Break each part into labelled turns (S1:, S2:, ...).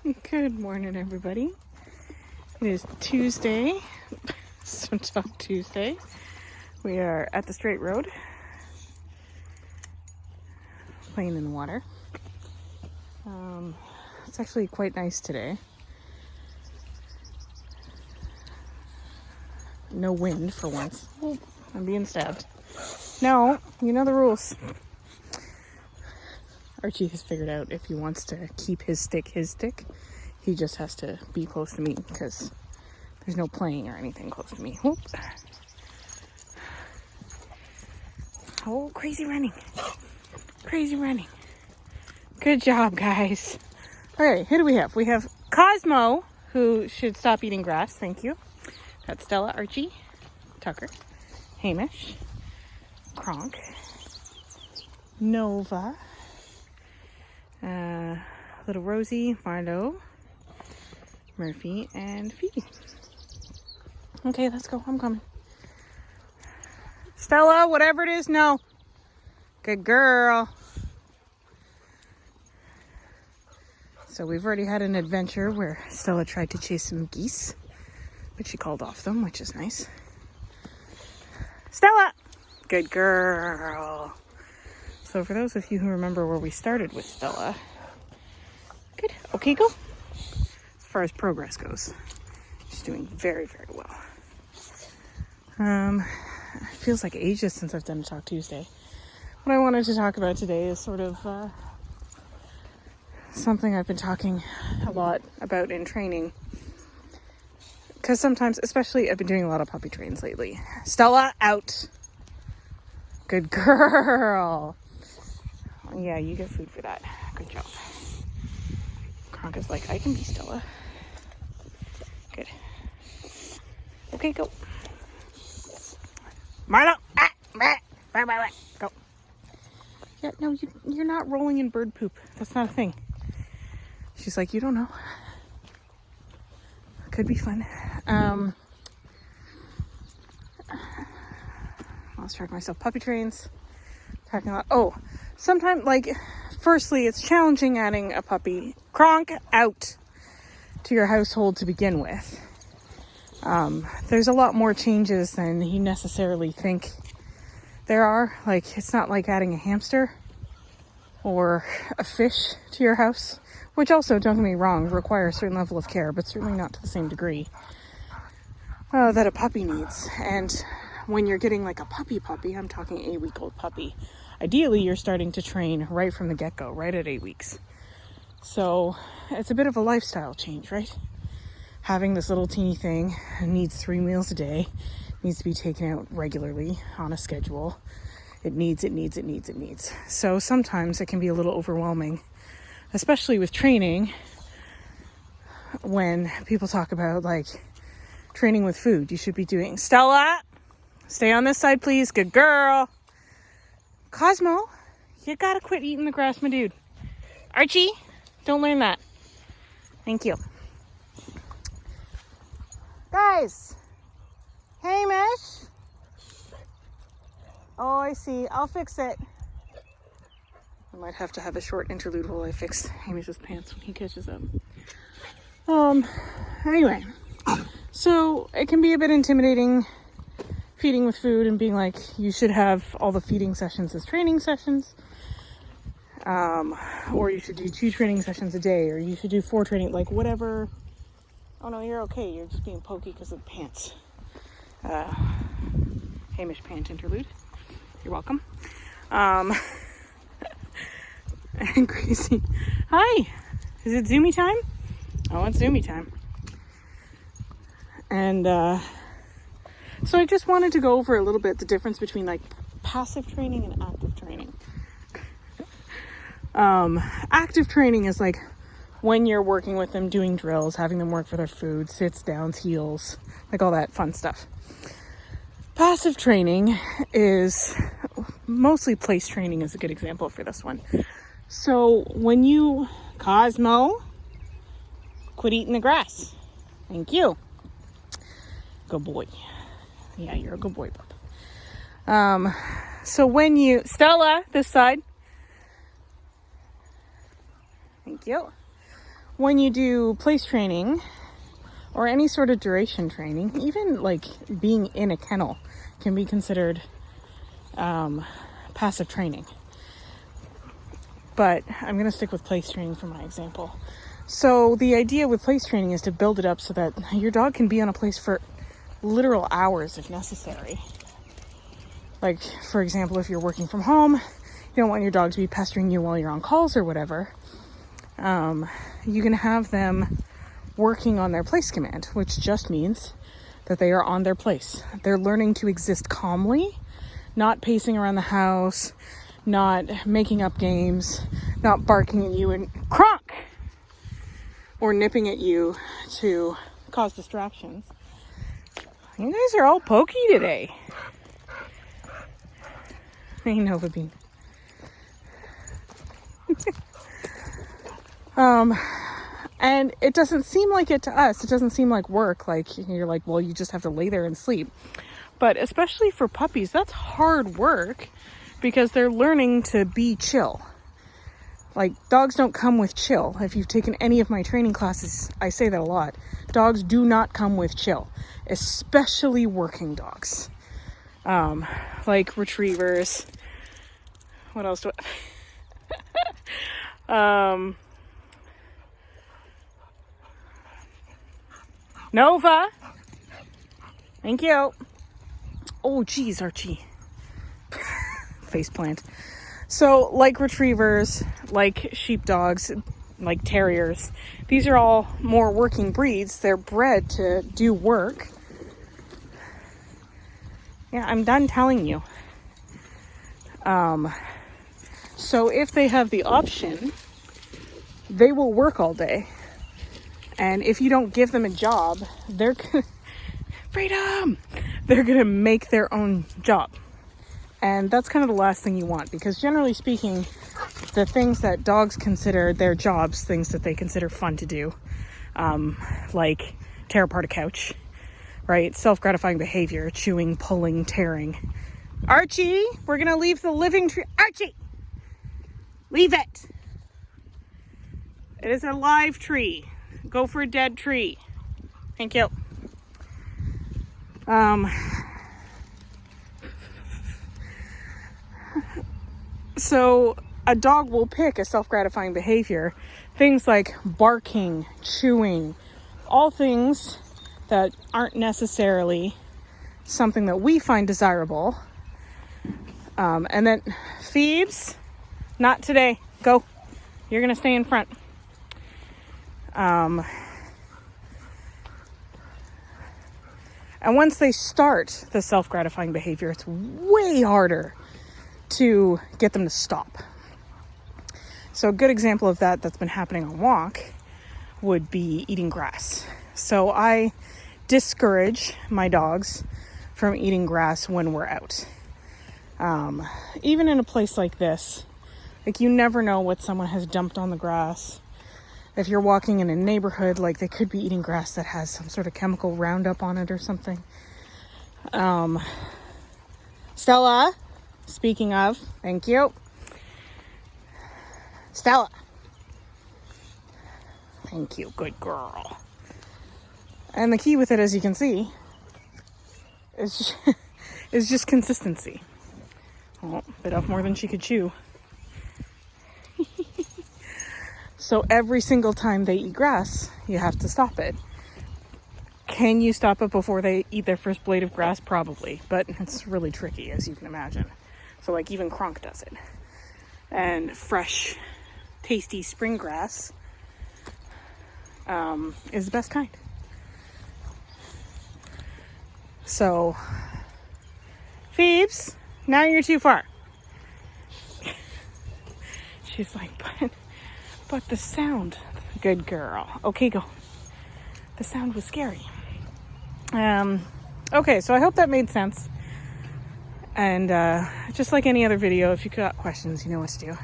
S1: Good morning, everybody. It is Tuesday, Talk Tuesday. We are at the Straight Road, playing in the water. It's actually quite nice today. No wind for once. Oh, I'm being stabbed. No, you know the rules. Archie has figured out if he wants to keep his stick, he just has to be close to me because there's no playing or anything close to me. Whoop. Oh, crazy running. Crazy running. Good job, guys. All right, who do we have? We have Cosmo, who should stop eating grass. Thank you. Got Stella, Archie, Tucker, Hamish, Kronk, Nova, little Rosie, Marlo, Murphy, and Phoebe. Okay, let's go. I'm coming. Stella, whatever it is, no. Good girl. So we've already had an adventure where Stella tried to chase some geese, but she called off them, which is nice. Stella! Good girl. So for those of you who remember where we started with Stella, good. Okay, go. As far as progress goes, she's doing very, very well. It feels like ages since I've done a Talk Tuesday. What I wanted to talk about today is sort of something I've been talking a lot about in training. Because sometimes, especially, I've been doing a lot of puppy trains lately. Stella, out. Good girl. Yeah, you get food for that. Good job. Kronk is like, I can be Stella. Good. Okay, go. Marlo. Go. Yeah, no, you're not rolling in bird poop. That's not a thing. She's like, you don't know. Could be fun. Lost track of myself. Puppy trains. Parking lot. Oh, sometimes, firstly, it's challenging adding a puppy. Kronk, out to your household to begin with. There's a lot more changes than you necessarily think there are. It's not like adding a hamster or a fish to your house, which also, don't get me wrong, require a certain level of care, but certainly not to the same degree that a puppy needs. And when you're getting a puppy, I'm talking 8-week-old puppy, ideally you're starting to train right from the get-go, right at 8 weeks. So it's a bit of a lifestyle change, right? Having this little teeny thing needs 3 meals a day, needs to be taken out regularly on a schedule. It needs. So sometimes it can be a little overwhelming, especially with training, when people talk about training with food. You should be doing, Stella, stay on this side, please. Good girl. Cosmo, you gotta quit eating the grass, my dude. Archie, don't learn that. Thank you. Guys, Hamish. Oh, I see. I'll fix it. I might have to have a short interlude while I fix Hamish's pants when he catches up. Anyway, so it can be a bit intimidating feeding with food and being like, you should have all the feeding sessions as training sessions. Or you should do 2 training sessions a day, or you should do 4 training, whatever. Oh no, you're okay. You're just being pokey because of the pants. Hamish pant interlude. You're welcome. And Gracie. Hi. Is it Zoomy time? Oh, it's Zoomy time. And so I just wanted to go over a little bit the difference between passive training and active training. Active training is when you're working with them, doing drills, having them work for their food, sits, downs, heels, all that fun stuff. Passive training is mostly place training is a good example for this one. So when you, Cosmo, quit eating the grass. Thank you. Good boy. Yeah, you're a good boy, bub. So when you, Stella, this side. Thank you. when you do place training or any sort of duration training, even like being in a kennel can be considered passive training. But I'm going to stick with place training for my example. So the idea with place training is to build it up so that your dog can be on a place for literal hours if necessary. Like, for example, if you're working from home, you don't want your dog to be pestering you while you're on calls or whatever. You can have them working on their place command, which just means that they are on their place. They're learning to exist calmly, not pacing around the house, not making up games, not barking at you and cronk, or nipping at you to cause distractions. You guys are all pokey today. Hey, Nova Bean. And it doesn't seem like it to us. It doesn't seem like work. Like, you're like, well, you just have to lay there and sleep. But especially for puppies, that's hard work because they're learning to be chill. Like, dogs don't come with chill. If you've taken any of my training classes, I say that a lot. Dogs do not come with chill, especially working dogs. Like retrievers. What else do I... Nova! Thank you. Oh, geez, Archie. Faceplant. So, like retrievers, like sheepdogs, like terriers, these are all more working breeds. They're bred to do work. Yeah, I'm done telling you. So if they have the option, they will work all day. And if you don't give them a job, they're gonna... Freedom! They're gonna make their own job. And that's kind of the last thing you want, because generally speaking, the things that dogs consider their jobs, things that they consider fun to do, like tear apart a couch, right? Self-gratifying behavior, chewing, pulling, tearing. Archie, we're gonna leave the living tree. Archie, leave it. It is a live tree. Go for a dead tree. Thank you. So a dog will pick a self-gratifying behavior. Things like barking, chewing, all things that aren't necessarily something that we find desirable. And then Phoebes, not today. Go. You're going to stay in front. And once they start the self-gratifying behavior, it's way harder to get them to stop. So a good example of that that's been happening on walk would be eating grass. So I discourage my dogs from eating grass when we're out. Even in a place like this, like, you never know what someone has dumped on the grass. If you're walking in a neighborhood, like, they could be eating grass that has some sort of chemical Roundup on it or something. Stella, speaking of, thank you. Stella. Thank you, good girl. And the key with it, as you can see, is just consistency. Oh, bit off more than she could chew. So every single time they eat grass, you have to stop it. Can you stop it before they eat their first blade of grass? Probably, but it's really tricky, as you can imagine. So, like, even Kronk does it. And fresh, tasty spring grass is the best kind. So, Phoebes, now you're too far. She's like, but the sound. Good girl. Okay, go. The sound was scary. Okay, so I hope that made sense. And just like any other video, if you got questions, you know what to do.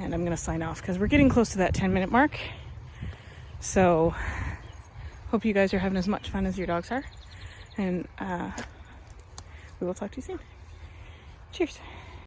S1: And I'm going to sign off because we're getting close to that 10-minute mark. So, hope you guys are having as much fun as your dogs are. And we will talk to you soon. Cheers.